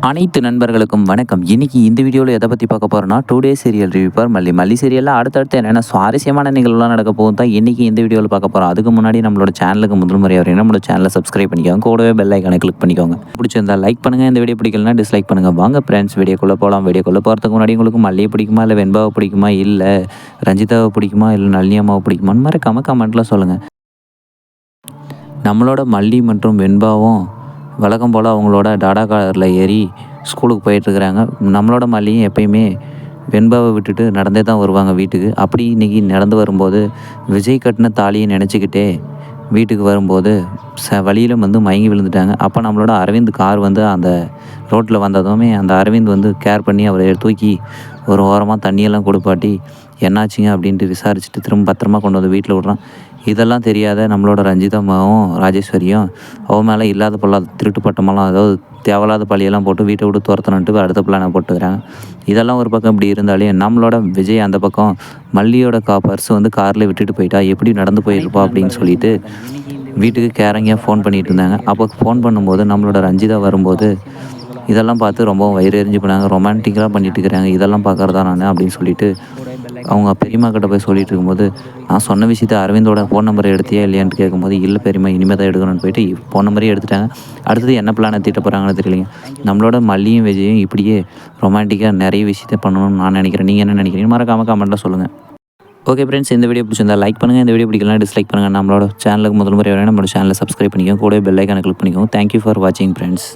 அனைத்து நண்பர்களுக்கும் வணக்கம். இன்னைக்கு இந்த வீடியோவில் எதை பற்றி பார்க்க போகிறோம்னா, 2 டே சீரியல் ரிவ்யூ ஃபார் மல்லி. மல்லி சீரியலில் அடுத்தடுத்து என்னென்ன சுவாரஸ்யமான நிகழ்வுலாம் நடக்க போகுது தான் இன்னைக்கு இந்த வீடியோவில் பார்க்க போகிறோம். அதுக்கு முன்னாடி நம்மளோட சேனலுக்கு முதல் முறையாக வரீங்கன்னா நம்மளோட சேனலை சப்ஸ்கிரைப் பண்ணிக்கோங்க. கூடவே பெல் ஐக்கானை கிளிக் பண்ணிக்கோங்க. பிடிச்சிருந்தா லைக் பண்ணுங்கள். இந்த வீடியோ பிடிக்கலனா டிஸ்லைக் பண்ணுங்கள். வாங்க ஃப்ரெண்ட்ஸ் வீடியோக்குள்ளே போகலாம். வீடியோக்குள்ளே போகிறதுக்கு முன்னாடி உங்களுக்கு மல்லியை பிடிக்குமா, இல்லை வெண்பாவை பிடிக்குமா, இல்லை ரஞ்சிதாவை பிடிக்குமா, இல்லை நளினி அம்மாவை பிடிக்குமான்னு மறக்காம கமெண்ட்டில் சொல்லுங்கள். நம்மளோட மல்லி மற்றும் வெண்பாவும் வழக்கம் போல் அவங்களோட டாடா காரில் ஏறி ஸ்கூலுக்கு போயிட்டுருக்குறாங்க. நம்மளோட மல்லியும் எப்பயுமே வெண்பாவை விட்டுட்டு நடந்தே தான் வருவாங்க வீட்டுக்கு. அப்படி இன்றைக்கி நடந்து வரும்போது விஜய் கட்டின தாலியை நினச்சிக்கிட்டே வீட்டுக்கு வரும்போது வழியில் வந்து மயங்கி விழுந்துட்டாங்க. அப்போ நம்மளோட அரவிந்த் கார் வந்து அந்த ரோட்டில் வந்ததுமே அந்த அரவிந்த் வந்து கேர் பண்ணி அவரை தூக்கி ஒரு ஓரமாக தண்ணியெல்லாம் கொடுப்பாட்டி என்னாச்சுங்க அப்படின்ட்டு விசாரிச்சுட்டு திரும்ப பத்திரமா கொண்டு வந்து வீட்டில் விட்றான். இதெல்லாம் தெரியாத நம்மளோட ரஞ்சிதம்மாவும் ராஜேஸ்வரியும் அவன் மேலே இல்லாத பொல்லாத திருட்டு பட்டமெல்லாம் அதாவது தேவையில்லாத பழியெல்லாம் போட்டு வீட்டை விட்டு துரத்தணுன்ட்டு அடுத்த பிளானை போட்டுக்கிறாங்க. இதெல்லாம் ஒரு பக்கம் இப்படி இருந்தாலே நம்மளோட விஜய் அந்த பக்கம் மல்லியோட பர்ஸ் வந்து காரில் விட்டுட்டு போயிட்டா எப்படி நடந்து போயிருப்பா அப்படின்னு சொல்லிட்டு வீட்டுக்கு கேரங்கியாக ஃபோன் பண்ணிகிட்டு இருந்தாங்க. அப்போ ஃபோன் பண்ணும்போது நம்மளோட ரஞ்சிதா வரும்போது இதெல்லாம் பார்த்து ரொம்பவும் வயிறு எரிஞ்சு போனாங்க. ரொமான்டிக்காக பண்ணிட்டு இருக்கிறாங்க. இதெல்லாம் பார்க்குறதா நான் அப்படின்னு சொல்லிட்டு அவங்க பெரியம்மா கிட்ட போய் சொல்லிட்டு இருக்கும்போது, நான் சொன்ன விஷயத்த அரவிந்தோட ஃபோன் நம்பரை எடுத்தியா இல்லையான்னு கேட்கும்போது, இல்லை பெரியம்மா இனிமேல் தான் எடுக்கணும்னு போயிட்டு ஃபோன் நம்பரே எடுத்துட்டாங்க. அடுத்தது என்ன பிளானை தீட்ட போகிறாங்கன்னு தெரியலைங்க. நம்மளோட மல்லியும் விஜயும் இப்படியே ரொமான்டிக்காக நிறைய விஷயத்த பண்ணணும்னு நான் நினைக்கிறேன். நீங்கள் என்ன நினைக்கிறீங்க? மறக்காம கமெண்ட்டில் சொல்லுங்கள். ஓகே ஃப்ரெண்ட்ஸ், இந்த வீடியோ பிடிச்சிருந்தா லைக் பண்ணுங்கள். இந்த வீடியோ பிடிக்கலாம் டிஸ்லைக் பண்ணுங்கள். நம்மளோட சேனலுக்கு முதல் முறை வரணும் நம்மளோட சேனலை சப்ஸ்கிரைப் பண்ணிக்கோங்க. கூடவே பெல் ஐக்கானை கிளிக் பண்ணிக்கோங்க. தேங்க்யூ ஃபார் வாட்சிங் ஃப்ரெண்ட்ஸ்.